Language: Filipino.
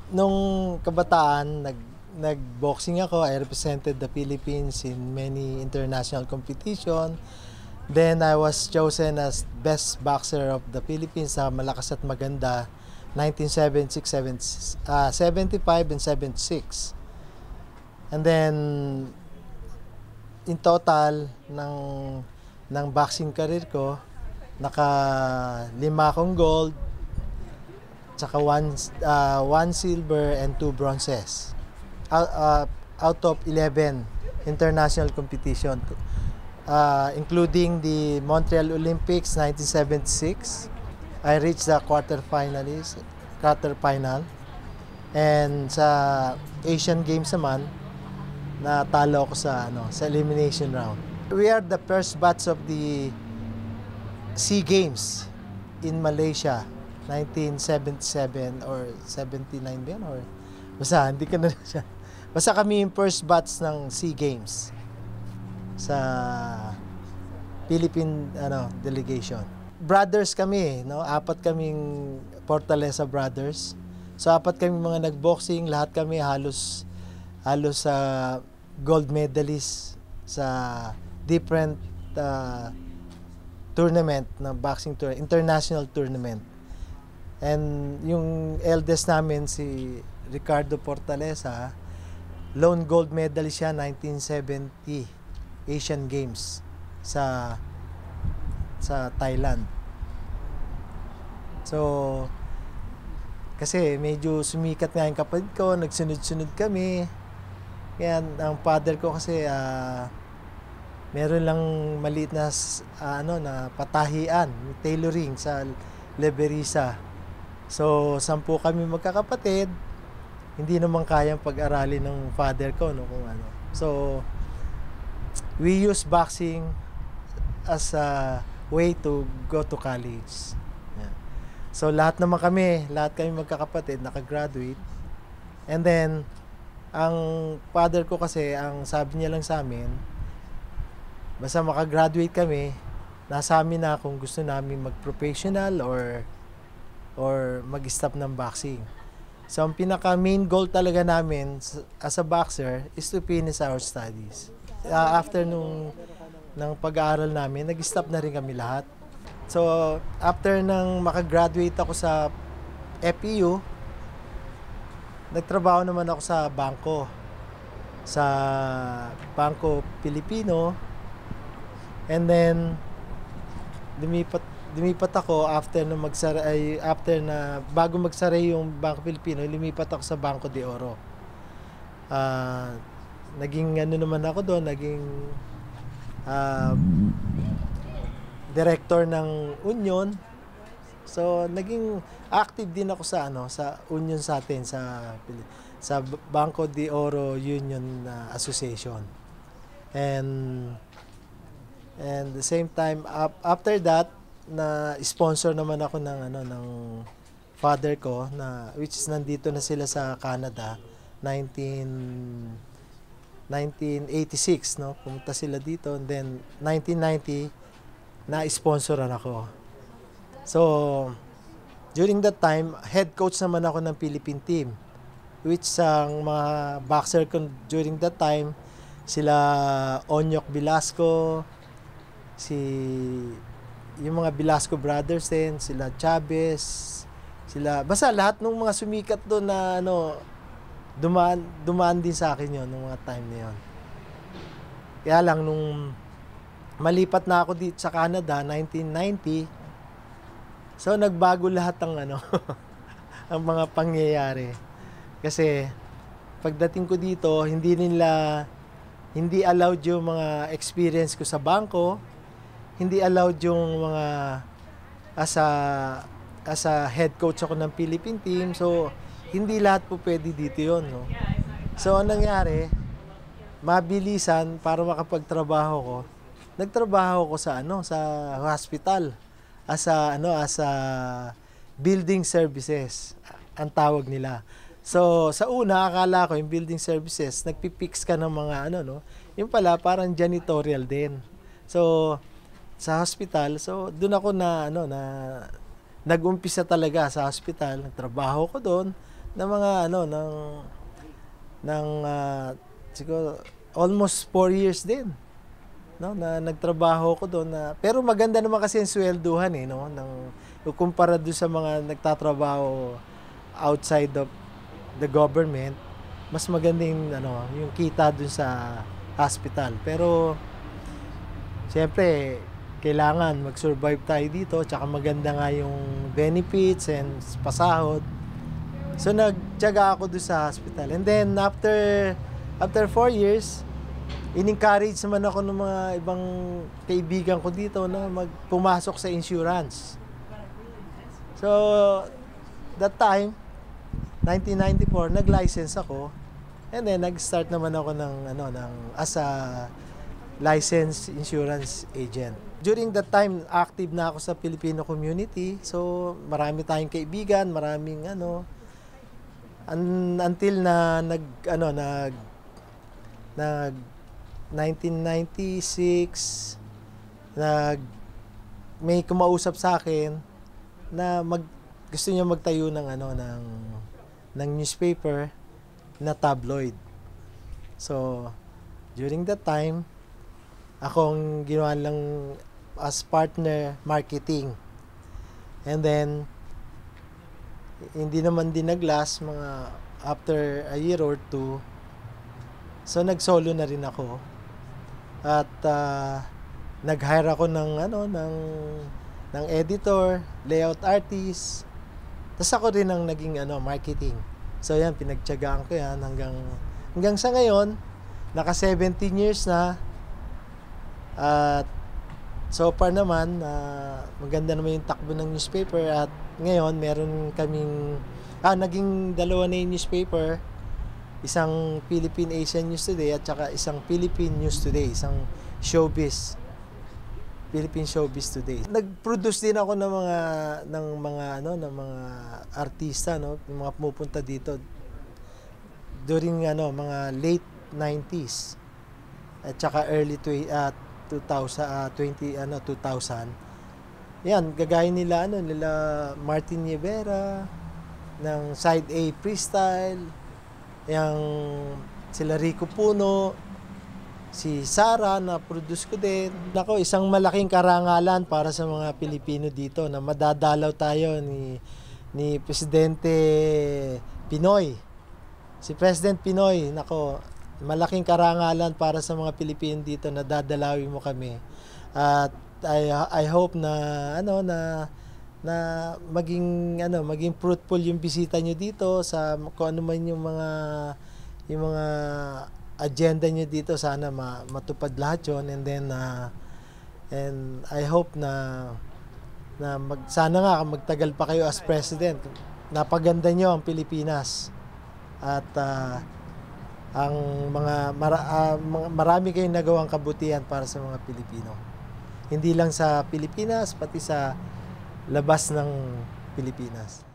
Nung kabataan, nag-boxing ako. I represented the Philippines in many international competition. Then I was chosen as best boxer of the Philippines sa Malakas at Maganda 1976, 75 and 76. And then in total ng boxing career ko, naka 5 akong gold, tsaka 1 silver and 2 bronzes out of 11 international competition, including the Montreal Olympics 1976. I reached the quarter final, and sa Asian Games naman natalo ako sa elimination round. We are the first batch of the SEA Games in Malaysia 1977 or 79 ba yan, or basta hindi ka na siya. Basta kami yung first batch ng SEA Games sa Philippine delegation. Brothers kami, no? 4 kaming Fortaleza brothers. So 4 kaming mga nagboxing, lahat kami halos gold medalist sa different tournament na boxing tournament, international tournament. And yung eldest namin si Ricardo Fortaleza, lone gold medalist siya 1970 Asian Games sa Thailand. So kasi medyo sumikat nga yung kapatid ko, nagsunod-sunod kami. Kaya ang father ko kasi meron lang maliit na na patahian, tailoring sa Leberisa. So 10 kami magkakapatid. Hindi naman kayang pag-aralin ng father ko, no, kung ano. So we use boxing as a way to go to college. Yeah. So lahat kami magkakapatid nakagraduate. And then ang father ko kasi, ang sabi niya lang sa amin, basta makagraduate kami, nasa amin na kung gusto namin mag-professional or mag-stop ng boxing. So ang pinaka main goal talaga namin as a boxer is to finish our studies. After ng pag-aaral namin, nag-stop na rin kami lahat. So after nang makagraduate ako sa FEU, nagtrabaho naman ako sa Bangko Pilipino. And then lumipat ako bago magsara yung Bangko Pilipino, lumipat ako sa Bangko de Oro. Naging naman ako doon, naging director ng Union. So naging active din ako sa Union sa atin, sa Bangko de Oro Union Association. And the same time, after that, na sponsor naman ako ng father ko, which is nandito na sila sa Canada 1986, no, pumunta sila dito. And then 1990 na sponsoran ako. So during that time, head coach naman ako ng Philippine team, which ang mga boxer ko during that time, sila Onyok Velasco, yung mga Velasco brothers din, sila Chavez, basta lahat ng mga sumikat doon na dumaan din sa akin yon nung mga time na yon. Kaya lang nung malipat na ako dito sa Canada 1990, so nagbago lahat ang ang mga pangyayari. Kasi pagdating ko dito, hindi allowed yung mga experience ko sa bangko. Hindi allowed yung mga as a head coach ako ng Philippine team. So hindi lahat po pwede dito yon, no. So anong nangyari, mabilisan para makapagtrabaho ko. Nagtrabaho ko sa hospital as a building services ang tawag nila. So, sa una, akala ko yung building services, nagpipix ka ng mga ano, no? Yung pala, parang janitorial din. So, sa hospital, so doon ako na, ano, na nag-umpisa talaga sa hospital. Nagtrabaho ko doon ng mga, ano, siguro, almost 4 years din. No, na nagtrabaho ko doon na, pero maganda naman kasi yung swelduhan no, kumpara doon sa mga nagtatrabaho outside of the government, mas maganda yung ano, yung kita doon sa hospital. Pero siyempre, kailangan mag-survive tayo dito, tsaka maganda nga yung benefits and pasahod. So nagtiyaga ako doon sa hospital. And then after 4 years, in-encourage naman ako ng mga ibang kaibigan ko dito na pumasok sa insurance. So, that time, 1994, nag-license ako. And then, nag-start naman ako as a licensed insurance agent. During that time, active na ako sa Filipino community. So, marami tayong kaibigan, maraming until na 1996 may kumausap sa akin na gusto niya magtayo ng ng newspaper na tabloid. So during that time, akong ginawa lang as partner marketing. And then hindi naman din nag-last, mga after a year or two, so nag-solo na rin ako. At nag-hire ako ng editor, layout artist. Tapos ako rin ang naging marketing. So yan, pinagtiyagaan ko yan hanggang sa ngayon, naka 17 years na. At so far naman, maganda naman yung takbo ng newspaper. At ngayon, meron kaming naging dalawa na yung newspaper. Isang Philippine Asian News Today at saka isang Philippine News Today, isang showbiz, Philippine Showbiz Today. Nag-produce din ako ng mga artista, no, yung mga pumupunta dito during mga late 90s at saka early 2000. Yan, gagaya nila Martin Rivera ng Side A Freestyle, yung sila Rico Puno, si Sara na produce ko din. Nako, isang malaking karangalan para sa mga Pilipino dito na madadalaw tayo ni Presidente Pinoy. Si President Pinoy, nako, malaking karangalan para sa mga Pilipino dito na dadalawin mo kami. At I hope na maging fruitful yung bisita nyo dito sa kung ano man yung mga agenda nyo dito, sana matupad lahat yon. And then and I hope na sana nga magtagal pa kayo as president. Napaganda nyo ang Pilipinas at marami kayong nagawang kabutihan para sa mga Pilipino. Hindi lang sa Pilipinas, pati sa labas ng Pilipinas.